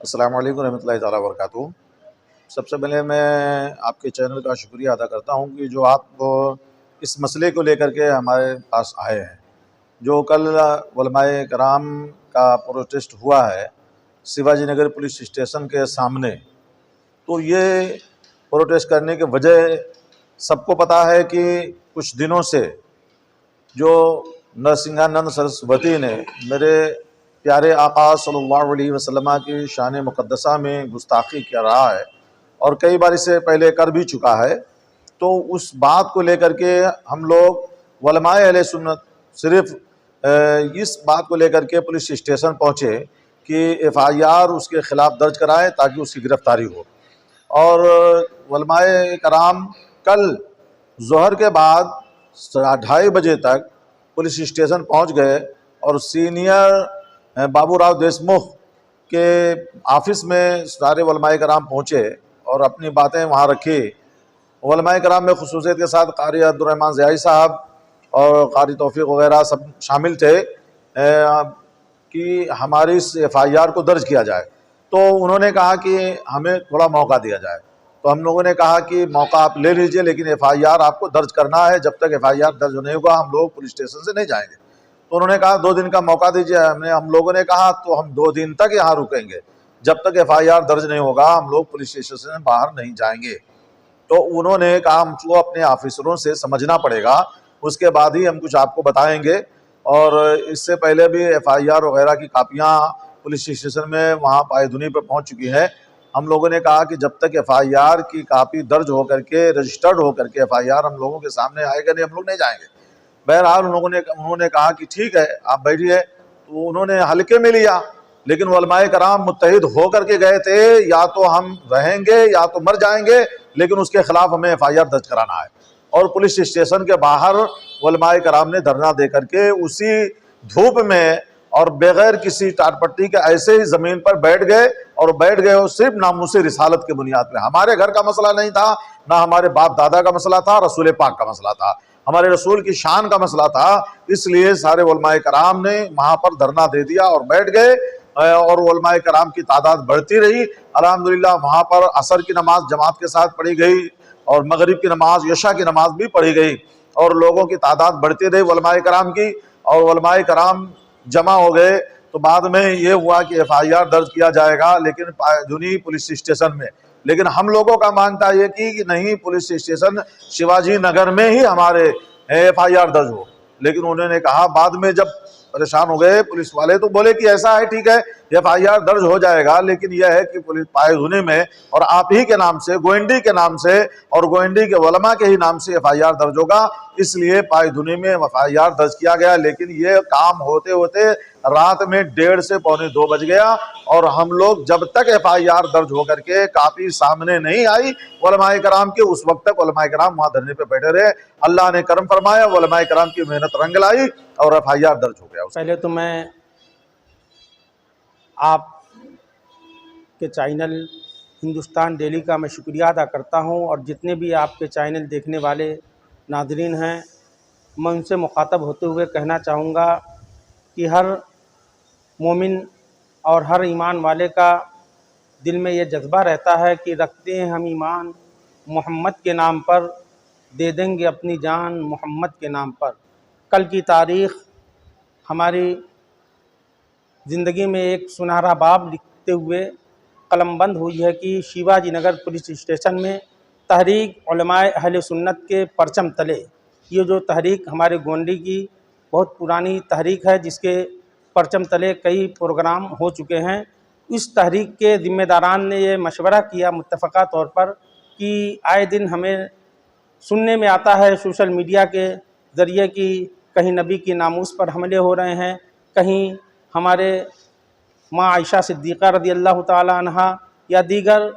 अस्सलामु अलैकुम रहमतुल्लाहि ताला वबरकातुहू। सबसे पहले मैं आपके चैनल का शुक्रिया अदा करता हूँ कि जो आप इस मसले को लेकर के हमारे पास आए हैं। जो कल उलमाए कराम का प्रोटेस्ट हुआ है शिवाजी नगर पुलिस स्टेशन के सामने, तो ये प्रोटेस्ट करने की वजह सबको पता है कि कुछ दिनों से जो नरसिंहानंद सरस्वती ने मेरे प्यारे आका सल्लल्लाहु अलैहि वसल्लम की शान मुक़द्दसा में गुस्ताखी कर रहा है और कई बार इससे पहले कर भी चुका है। तो उस बात को लेकर के हम लोग उलमाए अहले सुन्नत सिर्फ इस बात को लेकर के पुलिस स्टेशन पहुँचे कि FIR उसके ख़िलाफ़ दर्ज कराएं ताकि उसकी गिरफ़्तारी हो। और उलमाए कराम कल ज़ोहर के बाद 2:30 बजे तक पुलिस स्टेशन पहुंच गए और सीनियर बाबूराव देशमुख के ऑफिस में सारे उलमाए कराम पहुंचे और अपनी बातें वहां रखी। उलमाए कराम में खुसूसियत के साथ कारी अब्दुर्रहमान ज़ियाई साहब और कारी तौफीक वगैरह सब शामिल थे कि हमारी इस FIR को दर्ज किया जाए। तो उन्होंने कहा कि हमें थोड़ा मौका दिया जाए। तो हम लोगों ने कहा कि मौका आप ले लीजिए, लेकिन FIR आपको दर्ज करना है। जब तक FIR दर्ज नहीं होगा हम लोग पुलिस स्टेशन से नहीं जाएंगे। तो उन्होंने कहा 2 दिन का मौका दीजिए। हम लोगों ने कहा तो हम 2 दिन तक यहाँ रुकेंगे, जब तक FIR दर्ज नहीं होगा हम लोग पुलिस स्टेशन से बाहर नहीं जाएंगे। तो उन्होंने कहा हमको अपने ऑफिसरों से समझना पड़ेगा, उसके बाद ही हम कुछ आपको बताएंगे। और इससे पहले भी FIR वगैरह की कापियाँ पुलिस स्टेशन में वहाँ पायधुनी पर पहुँच चुकी हैं। हम लोगों ने कहा कि जब तक FIR की कापी दर्ज होकर के रजिस्टर्ड होकर के FIR हम लोगों के सामने आएगा नहीं, हम लोग नहीं जाएंगे। बहरहाल उन्होंने कहा कि ठीक है आप बैठिए। तो उन्होंने हल्के में लिया, लेकिन उलमाए कराम मुत्तहिद होकर के गए थे, या तो हम रहेंगे या तो मर जाएंगे, लेकिन उसके खिलाफ हमें FIR दर्ज कराना है। और पुलिस स्टेशन के बाहर उलमाए कराम ने धरना दे करके उसी धूप में और बगैर किसी टाटपट्टी के ऐसे ही जमीन पर बैठ गए और सिर्फ नामूसे रिसालत के बुनियाद पे। हमारे घर का मसला नहीं था, ना हमारे बाप दादा का मसला था, रसूल पाक का मसला था, हमारे रसूल की शान का मसला था। इसलिए सारे उलमाए कराम ने वहां पर धरना दे दिया और बैठ गए और उलमाए कराम की तादाद बढ़ती रही। अल्हम्दुलिल्लाह वहां पर असर की नमाज जमात के साथ पढ़ी गई और मगरिब की नमाज यशा की नमाज भी पढ़ी गई और लोगों की तादाद बढ़ती रही उलमाए कराम की। और उलमाए कराम जमा हो गए तो बाद में ये हुआ कि FIR दर्ज किया जाएगा, लेकिन पायधुनी पुलिस स्टेशन में। लेकिन हम लोगों का मानता है कि नहीं, पुलिस स्टेशन शिवाजी नगर में ही हमारे FIR दर्ज हो। लेकिन उन्होंने कहा, बाद में जब परेशान हो गए पुलिस वाले, तो बोले कि ऐसा है, ठीक है FIR दर्ज हो जाएगा, लेकिन यह है कि पुलिस पायधुनी में और आप ही के नाम से, गोइंडी के नाम से और गोइंडी के उलमा के ही नाम से FIR दर्ज होगा। इसलिए पायधुनी में FIR दर्ज किया गया। लेकिन ये काम होते होते रात में 1:30 से 1:45 बज गया और हम लोग जब तक FIR दर्ज होकर के कापी सामने नहीं आई उलमाए कराम के, उस वक्त तक उलमाए कराम वहां धरने पे बैठे रहे। अल्लाह ने करम फरमाया, उलमाए कराम की मेहनत रंग लाई और FIR दर्ज हो गया। पहले तो मैं आप के चैनल हिंदुस्तान डेली का मैं शुक्रिया अदा करता हूं और जितने भी आपके चैनल देखने वाले नादरीन हैं, मैं उनसे मुखातब होते हुए कहना चाहूँगा कि हर मोमिन और हर ईमान वाले का दिल में ये जज्बा रहता है कि रखते हैं हम ईमान मोहम्मद के नाम पर, दे देंगे अपनी जान मोहम्मद के नाम पर। कल की तारीख़ हमारी ज़िंदगी में एक सुनहरा बाब लिखते हुए कलमबंद हुई है कि शिवाजी नगर पुलिस स्टेशन में तहरीक उलमाए अहले सुन्नत के परचम तले, ये जो तहरीक हमारे गोंडी की बहुत पुरानी तहरीक है, जिसके परचम तले कई प्रोग्राम हो चुके हैं। इस तहरीक के ज़िम्मेदारान ने ये मशवरा किया मुत्तफ़क़ा तौर पर कि आए दिन हमें सुनने में आता है सोशल मीडिया के ज़रिए कि कहीं नबी की नामूस पर हमले हो रहे हैं, कहीं हमारे माँ आयशा सिद्दीक़ा रज़ी अल्लाह ताला अन्हा या दीगर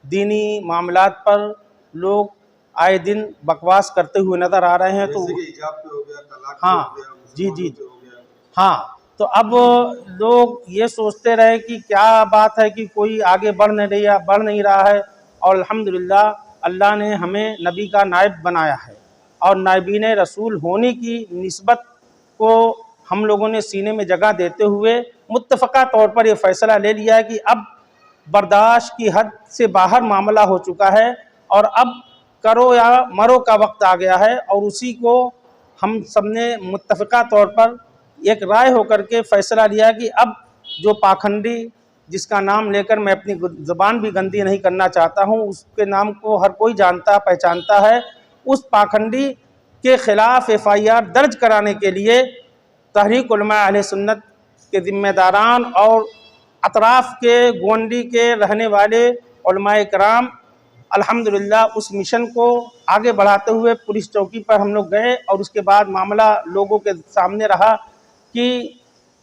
दीनी मामलात पर लोग आए दिन बकवास करते हुए नज़र आ रहे हैं। तो हाँ जी, हाँ, तो अब लोग ये सोचते रहे कि क्या बात है कि कोई आगे बढ़ नहीं रहा है। और अल्हम्दुलिल्लाह अल्लाह ने हमें नबी का नायब बनाया है और नायबीन रसूल होने की निस्बत को हम लोगों ने सीने में जगह देते हुए मुत्तफ़क़ा तौर पर यह फ़ैसला ले लिया है कि अब बर्दाश्त की हद से बाहर मामला हो चुका है और अब करो या मरो का वक्त आ गया है। और उसी को हम सबने मुत्तफ़िक़ा तौर पर एक राय होकर के फ़ैसला लिया कि अब जो पाखंडी, जिसका नाम लेकर मैं अपनी ज़ुबान भी गंदी नहीं करना चाहता हूँ, उसके नाम को हर कोई जानता पहचानता है, उस पाखंडी के ख़िलाफ़ FIR दर्ज कराने के लिए तहरीक उलमा अहले सुन्नत के ज़िम्मेदारान और अतराफ़ के गोंडी के रहने वाले उलमाए कराम अल्हम्दुलिल्लाह उस मिशन को आगे बढ़ाते हुए पुलिस चौकी पर हम लोग गए। और उसके बाद मामला लोगों के सामने रहा कि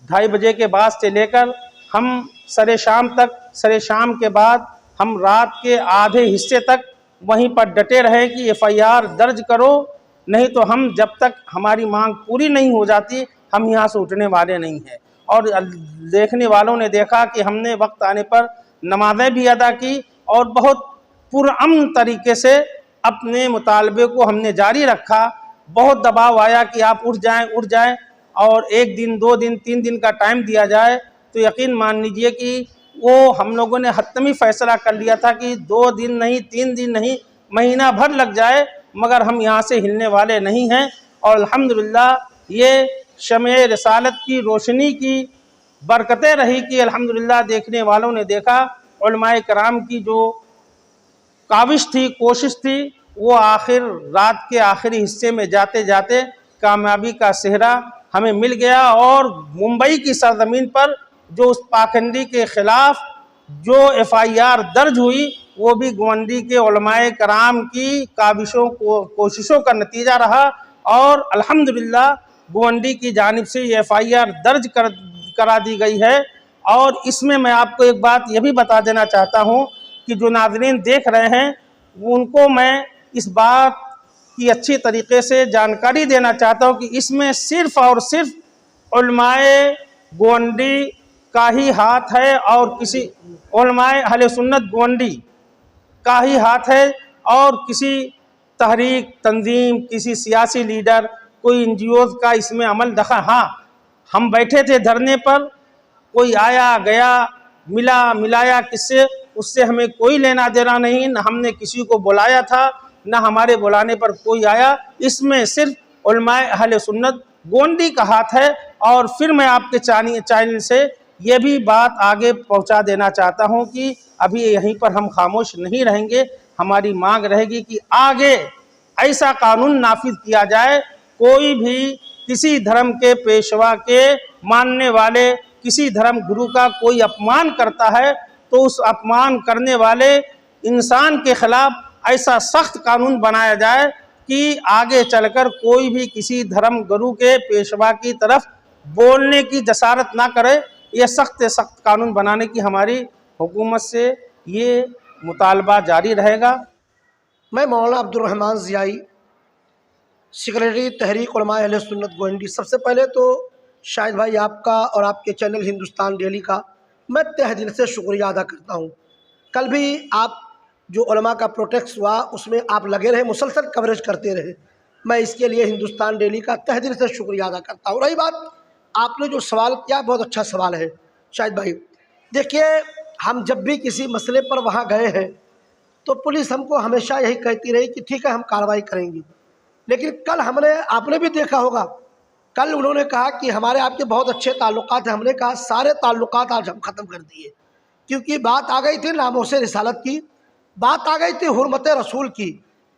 2:30 बजे के बाद से लेकर हम सरे शाम के बाद हम रात के आधे हिस्से तक वहीं पर डटे रहे कि FIR दर्ज करो, नहीं तो हम जब तक हमारी मांग पूरी नहीं हो जाती हम यहाँ से उठने वाले नहीं हैं। और देखने वालों ने देखा कि हमने वक्त आने पर नमाज़ें भी अदा की और बहुत पुरअमन तरीके से अपने मुतालबे को हमने जारी रखा। बहुत दबाव आया कि आप उठ जाएं और 1 दिन 2 दिन 3 दिन का टाइम दिया जाए, तो यकीन मान लीजिए कि वो हम लोगों ने हतमी फ़ैसला कर लिया था कि 2 दिन नहीं, 3 दिन नहीं, महीना भर लग जाए मगर हम यहाँ से हिलने वाले नहीं हैं। और अल्हम्दुलिल्लाह ये शमे रिसालत की रोशनी की बरकतें रही कि अल्हम्दुलिल्लाह देखने वालों ने देखा उलमाए कराम की जो काविश थी, कोशिश थी, वो आखिर रात के आखिरी हिस्से में जाते जाते कामयाबी का सेहरा हमें मिल गया। और मुंबई की सरजमीन पर जो उस पाखंडी के ख़िलाफ़ जो FIR दर्ज हुई वो भी गोंडी के उलमाए कराम की काविशों कोशिशों का नतीजा रहा। और अल्हम्दुलिल्लाह गोंडी की जानिब से ये FIR दर्ज करा दी गई है। और इसमें मैं आपको एक बात यह भी बता देना चाहता हूँ कि जो नाज़रीन देख रहे हैं उनको मैं इस बात की अच्छी तरीके से जानकारी देना चाहता हूँ कि इसमें सिर्फ़ और सिर्फ उलमाए गोंडी का ही हाथ है और किसी उलमाए अहले सुन्नत गोंडी का ही हाथ है और किसी तहरीक तंजीम, किसी सियासी लीडर, कोई NGOs का इसमें अमल दखल। हाँ, हम बैठे थे धरने पर, कोई आया गया, मिलाया किससे, उससे हमें कोई लेना देना नहीं, न हमने किसी को बुलाया था न हमारे बुलाने पर कोई आया। इसमें सिर्फ उलमाए अहले सुन्नत गोंडी का हाथ है। और फिर मैं आपके चैनल से ये भी बात आगे पहुंचा देना चाहता हूं कि अभी यहीं पर हम खामोश नहीं रहेंगे। हमारी मांग रहेगी कि आगे ऐसा कानून नाफिज किया जाए, कोई भी किसी धर्म के पेशवा के मानने वाले किसी धर्म गुरु का कोई अपमान करता है तो उस अपमान करने वाले इंसान के खिलाफ ऐसा सख्त कानून बनाया जाए कि आगे चलकर कोई भी किसी धर्म गुरु के पेशवा की तरफ बोलने की जसारत ना करे। ये सख्त से सख्त कानून बनाने की हमारी हुकूमत से ये मुतालबा जारी रहेगा। मैं मौलाना अब्दुल रहमान ज़ियाई, सेक्रेटरी तहरीक उलमा अहले सुन्नत गोंडी। सबसे पहले तो शाहिद भाई आपका और आपके चैनल हिंदुस्तान डेली का मैं तहे दिल से शुक्रिया अदा करता हूँ। कल भी आप जो उलमा का प्रोटेक्ट हुआ उसमें आप लगे रहे, मुसलसल कवरेज करते रहे। मैं इसके लिए हिंदुस्तान डेली का तहे दिल से शुक्रिया अदा करता हूँ। रही बात आपने जो सवाल किया, बहुत अच्छा सवाल है शाहिद भाई। देखिए, हम जब भी किसी मसले पर वहाँ गए हैं तो पुलिस हमको हमेशा यही कहती रही कि ठीक है हम कार्रवाई करेंगे। लेकिन कल आपने भी देखा होगा, कल उन्होंने कहा कि हमारे आपके बहुत अच्छे ताल्लुकात हैं। हमने कहा सारे ताल्लुकात आज हम ख़त्म कर दिए, क्योंकि बात आ गई थी नामोसे रिसालत की, बात आ गई थी हुर्मत रसूल की,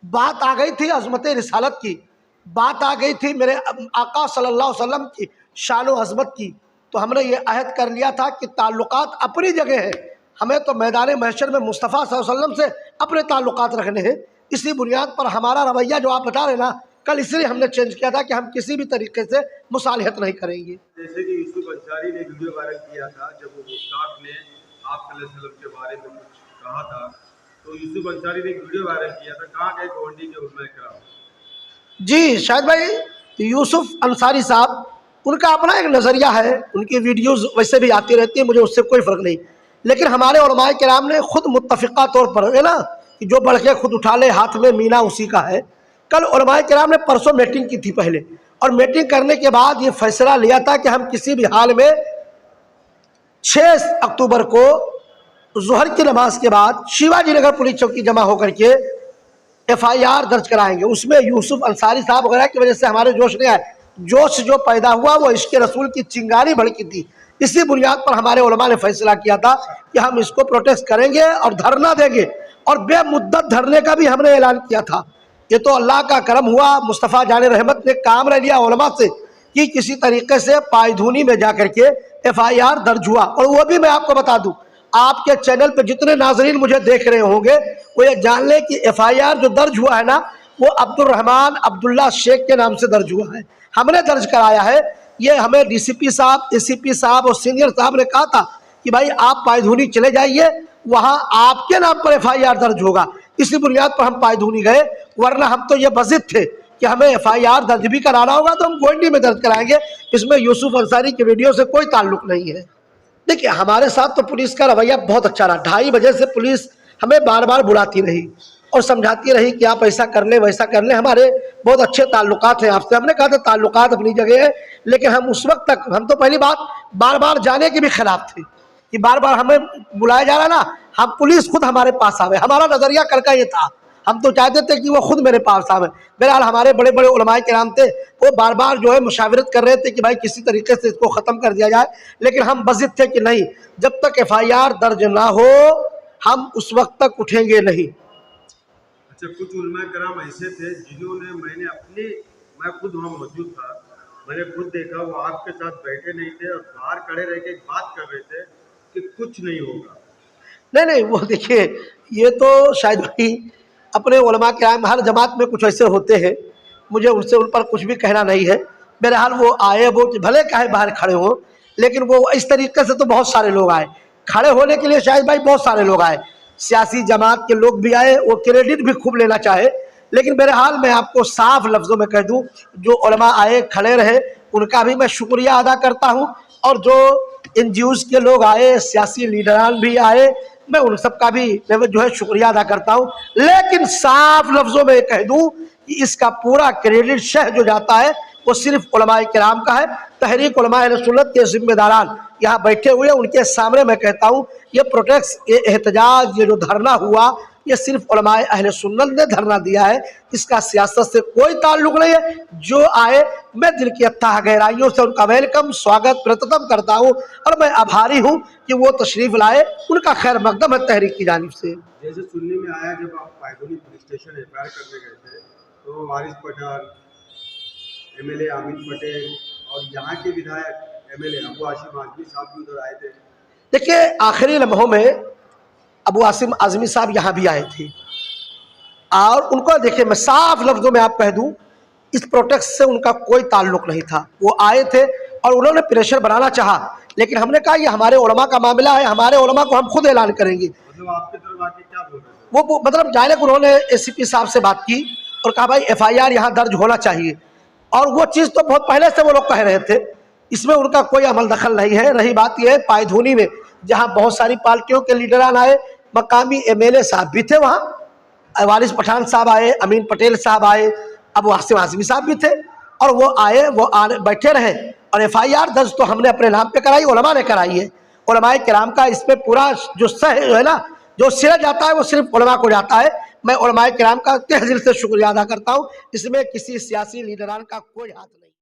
बात आ गई थी अज़मत रिसालत की, बात आ गई थी मेरे आका सल्लल्लाहु अलैहि वसल्लम की शान व अज़मत की। तो हमने ये अहद कर लिया था कि ताल्लुकात अपनी जगह है, हमें तो मैदान महशर में मुस्तफ़ा सल्लल्लाहु अलैहि वसल्लम से अपने ताल्लुकात रखने हैं। इसी बुनियाद पर हमारा रवैया जो आप बता रहे ना, कल इसलिए हमने चेंज किया था कि हम किसी भी तरीके से मुसालिहत नहीं करेंगे। जैसे कि यूसुफ अंसारी ने वीडियो वायरल किया था जब वो मुश्ताक ने आप सल्लल्लाहु अलैहि वसल्लम के बारे में कुछ कहा था, तो यूसुफ अंसारी ने एक वीडियो वायरल किया था, कहाँ गए गोंडी के उलमा किराम? जी शाहिद भाई, यूसुफ अंसारी साहब, उनका अपना एक नज़रिया है, उनकी वीडियोज़ वैसे भी आती रहती है, मुझे उससे कोई फ़र्क नहीं। लेकिन हमारे उलमा किराम ने खुद मुत्तफ़िक़ा तौर पर है ना कि जो बढ़ के खुद उठा ले हाथ में मीना उसी का है। कल उलमा किराम ने परसों मीटिंग की थी पहले, और मीटिंग करने के बाद ये फैसला लिया था कि हम किसी भी हाल में 6 अक्टूबर को जोहर की नमाज के बाद शिवाजी नगर पुलिस चौकी जमा होकर के FIR दर्ज कराएंगे। उसमें यूसुफ अंसारी साहब वगैरह की वजह से हमारे जोश नहीं आए। जोश जो पैदा हुआ वो इश्क़ रसूल की चिंगारी भड़की थी। इसी बुनियाद पर हमारे उलमा ने फैसला किया था कि हम इसको प्रोटेस्ट करेंगे और धरना देंगे, और बेमुद्दत धरने का भी हमने ऐलान किया था। ये तो अल्लाह का करम हुआ, मुस्तफ़ा जाने रहमत ने काम रह लिया उलमा से कि किसी तरीके से पायधूनी में जाकर के FIR दर्ज हुआ। और वो भी मैं आपको बता दूं, आपके चैनल पे जितने नाजरीन मुझे देख रहे होंगे वो ये जान लें कि FIR जो दर्ज हुआ है ना, वो अब्दुर्रहमान अब्दुल्ला शेख के नाम से दर्ज हुआ है। हमने दर्ज कराया है। ये हमें DCP साहब, ACP साहब और सीनियर साहब ने कहा था कि भाई आप पायधूनी चले जाइए, वहाँ आपके नाम पर FIR दर्ज होगा। इसी बुनियाद पर हम पायधूनी गए, वरना हम तो ये बज़िद थे कि हमें FIR दर्ज भी कराना होगा तो हम गोंडी में दर्ज कराएंगे। इसमें यूसुफ अंसारी की वीडियो से कोई ताल्लुक नहीं है। देखिए, हमारे साथ तो पुलिस का रवैया बहुत अच्छा रहा। 2:30 बजे से पुलिस हमें बार बार बुलाती रही और समझाती रही कि आप ऐसा कर लें, वैसा कर लें। हमारे बहुत अच्छे ताल्लुकात हैं आपसे। हमने कहा था ताल्लुकात अपनी जगह है, लेकिन हम उस वक्त तक, हम तो पहली बात बार बार जाने के भी खिलाफ थे कि बार बार हमें बुलाया जा रहा ना, हम पुलिस खुद हमारे पास आवे। हमारा नज़रिया कल का ये था, हम तो चाहते थे कि वो खुद मेरे पास आवे। बहरहाल हमारे बड़े बड़े उलमाए किराम थे, वो बार बार जो है मुशावरत कर रहे थे कि भाई किसी तरीके से इसको ख़त्म कर दिया जाए, लेकिन हम बज़िद थे कि नहीं, जब तक FIR दर्ज ना हो हम उस वक्त तक उठेंगे नहीं। अच्छा, कुछ उलमाए कराम ऐसे थे जिन्होंने, मैं खुद वहाँ मौजूद था, मैंने खुद देखा वो आपके साथ बैठे नहीं थे और बाहर खड़े रह के बात कर रहे थे कि कुछ नहीं होगा। नहीं, वो देखिए, ये तो शायद भाई अपने उलमा किराम, हर जमात में कुछ ऐसे होते हैं, मुझे उनसे उन पर कुछ भी कहना नहीं है। बहरहाल वो आए, वो भले काहे बाहर खड़े हो, लेकिन वो इस तरीके से तो बहुत सारे लोग आए। खड़े होने के लिए शायद भाई बहुत सारे लोग आए, सियासी जमात के लोग भी आए, वो क्रेडिट भी खूब लेना चाहे। लेकिन बहरहाल मैं आपको साफ लफ्ज़ों में कह दूं, जो उलमा आए खड़े रहे उनका भी मैं शुक्रिया अदा करता हूं, और जो NGOs के लोग आए, सियासी लीडरान भी आए, मैं उन सब का भी मैं जो है शुक्रिया अदा करता हूं। लेकिन साफ लफ्ज़ों में कह दूं कि इसका पूरा क्रेडिट शह जो जाता है वो सिर्फ उलमाए किराम का है। तहरीक उलमा अहले सुन्नत के जिम्मेदारान यहाँ बैठे हुए, उनके सामने मैं कहता हूँ ये प्रोटेस्ट, ये एहतजाज, ये जो धरना हुआ, ये सिर्फ उलमाए अहले सुन्नत ने धरना दिया है। इसका सियासत से कोई ताल्लुक नहीं है। जो आए, मैं दिल की अथाह गहराइयों से उनका वेलकम, स्वागत प्रथम करता हूँ, और मैं आभारी हूँ कि वो तशरीफ़ लाए। उनका खैर मकदम है तहरीक की जानिब से। जैसे सुनने में आया, जब आप पायधूनी पुलिस स्टेशन FIR करने गए थे तो वारिस पठान, MLA अमीन पटेल और यहाँ के विधायक MLA अबू हाशिम आज़मी साहब भी उधर आए थे। देखिए, आखिरी लम्हों में अबू हाशिम आज़मी साहब यहाँ भी आए थे, और उनको देखिए, मैं साफ लफ्ज़ों में आप कह दूँ, इस प्रोटेस्ट से उनका कोई ताल्लुक नहीं था। वो आए थे और उन्होंने प्रेशर बनाना चाहा, लेकिन हमने कहा ये हमारे उलमा का मामला है, हमारे उलमा को हम खुद ऐलान करेंगे। मतलब आपकी तरफ आके क्या बोल रहे थे? वो मतलब डायरेक्ट उन्होंने ACP साहब से बात की और कहा भाई FIR यहाँ दर्ज होना चाहिए, और वो चीज़ तो बहुत पहले से वो लोग कह रहे थे, इसमें उनका कोई अमल दखल नहीं है। रही बात यह है पायधूनी में, जहाँ बहुत सारी पार्टियों के लीडरान आए, मकामी MLA साहब भी थे, वहाँ वारिस पठान साहब आए, अमीन पटेल साहब आए, अबू हाशिम आज़मी साहब भी थे, और वो आए, वो आने बैठे रहे, और FIR दर्ज तो हमने अपने नाम पे कराई, उलमा ने कराई है। उलमाए किराम का इस पर पूरा जो सह है ना, जो सिर जाता है वो सिर्फ उलमा को जाता है। मैं उलमाए किराम का तहे दिल से शुक्रिया अदा करता हूँ। इसमें किसी सियासी लीडरान का कोई हाथ नहीं।